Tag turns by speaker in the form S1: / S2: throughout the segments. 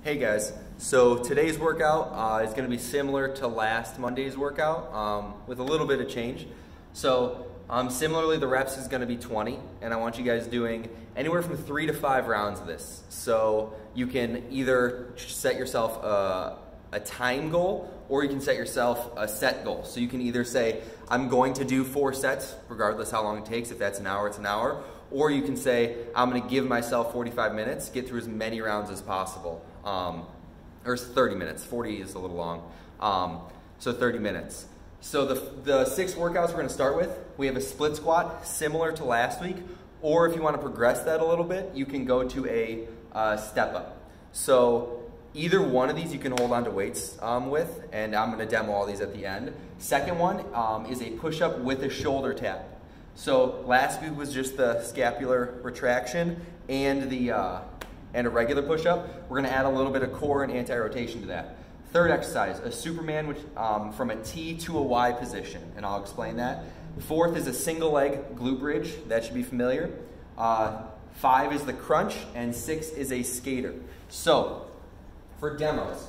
S1: Hey guys, so today's workout is going to be similar to last Monday's workout with a little bit of change. So similarly, the reps is going to be 20, and I want you guys doing anywhere from 3 to 5 rounds of this. So you can either set yourself a time goal, or you can set yourself a set goal. So you can either say, I'm going to do 4 sets, regardless how long it takes. If that's an hour, it's an hour. Or you can say, I'm going to give myself 45 minutes, get through as many rounds as possible. Or 30 minutes, 40 is a little long. So 30 minutes. So the 6 workouts we're going to start with, we have a split squat similar to last week, or if you want to progress that a little bit, you can go to a step up. So either one of these you can hold on to weights with, and I'm going to demo all these at the end. Second one is a push-up with a shoulder tap. So last week was just the scapular retraction and a regular push-up. We're going to add a little bit of core and anti-rotation to that. Third exercise, a Superman from a T to a Y position, and I'll explain that. Fourth is a single leg glute bridge. That should be familiar. 5 is the crunch, and 6 is a skater. So for demos,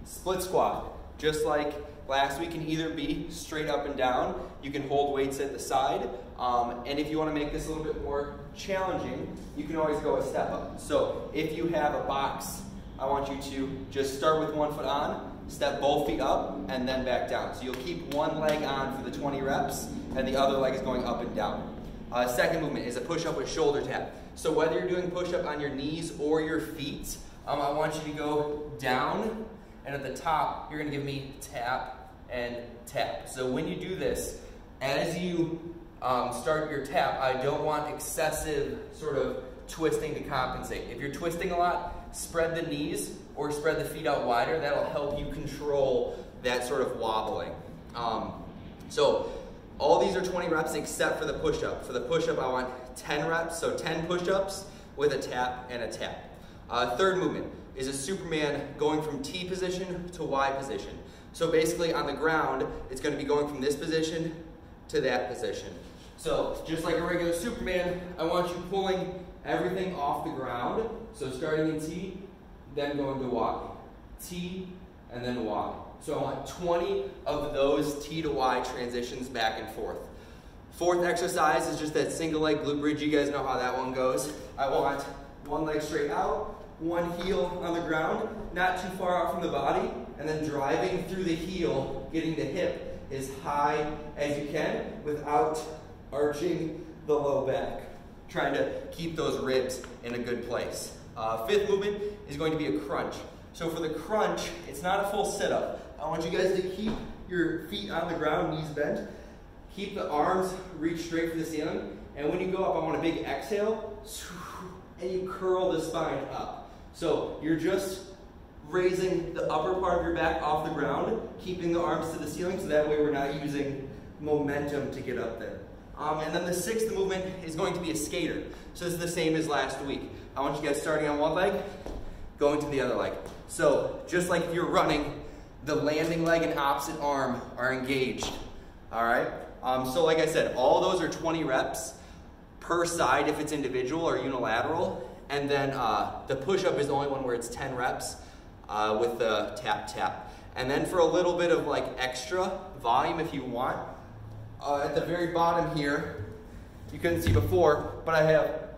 S1: split squat, just like last week, can either be straight up and down. You can hold weights at the side. And if you want to make this a little bit more challenging, you can always go a step up. So if you have a box, I want you to just start with 1 foot on, step both feet up, and then back down. So you'll keep one leg on for the 20 reps, and the other leg is going up and down. Second movement is a push-up with shoulder tap. So whether you're doing push-up on your knees or your feet, I want you to go down, and at the top, you're going to give me tap and tap. So when you do this, as you start your tap, I don't want excessive sort of twisting to compensate. If you're twisting a lot, spread the knees or spread the feet out wider. That'll help you control that sort of wobbling. So all these are 20 reps except for the push-up. For the push-up, I want 10 reps, so 10 push-ups with a tap and a tap. Third movement is a Superman going from T position to Y position. So basically on the ground, it's going to be going from this position to that position. So just like a regular Superman, I want you pulling everything off the ground. So starting in T, then going to Y. T, and then Y. So I want 20 of those T to Y transitions back and forth. Fourth exercise is just that single leg glute bridge. You guys know how that one goes. I want one leg straight out, one heel on the ground, not too far out from the body, and then driving through the heel, getting the hip as high as you can without arching the low back. Trying to keep those ribs in a good place. Fifth movement is going to be a crunch. So for the crunch, it's not a full sit-up. I want you guys to keep your feet on the ground, knees bent. Keep the arms reach straight for the ceiling. And when you go up, I want a big exhale, and you curl the spine up. So you're just raising the upper part of your back off the ground, keeping the arms to the ceiling, so that way we're not using momentum to get up there. And then the 6th movement is going to be a skater. So this is the same as last week. I want you guys starting on one leg, going to the other leg. So just like if you're running, the landing leg and opposite arm are engaged. All right? So like I said, all those are 20 reps per side if it's individual or unilateral. And then the push-up is the only one where it's 10 reps with the tap-tap. And then for a little bit of like extra volume if you want, at the very bottom here, you couldn't see before, but I have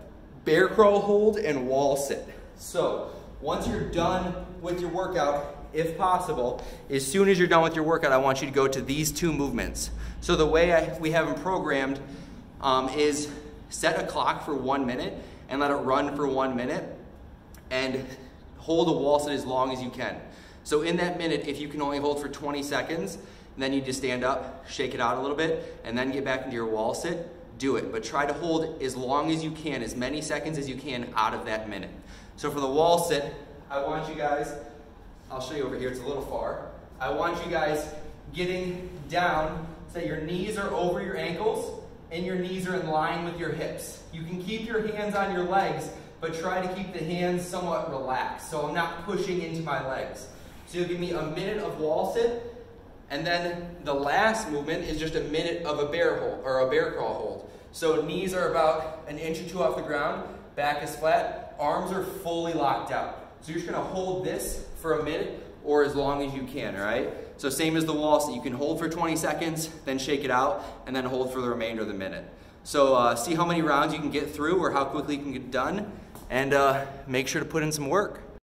S1: bear crawl hold and wall sit. So once you're done with your workout, if possible, as soon as you're done with your workout, I want you to go to these 2 movements. So the way we have them programmed is set a clock for 1 minute and let it run for 1 minute and hold a wall sit as long as you can. So in that minute, if you can only hold for 20 seconds, then you just stand up, shake it out a little bit, and then get back into your wall sit, do it. But try to hold as long as you can, as many seconds as you can out of that minute. So for the wall sit, I want you guys, I'll show you over here, it's a little far. I want you guys getting down so that your knees are over your ankles and your knees are in line with your hips. You can keep your hands on your legs, but try to keep the hands somewhat relaxed so I'm not pushing into my legs. So you'll give me a minute of wall sit, and then the last movement is just a minute of a bear hold or a bear crawl hold. So knees are about 1 inch or 2 off the ground, back is flat, arms are fully locked out. So you're just gonna hold this for a minute or as long as you can, all right? So same as the wall, so you can hold for 20 seconds, then shake it out, and then hold for the remainder of the minute. So see how many rounds you can get through or how quickly you can get done, and make sure to put in some work.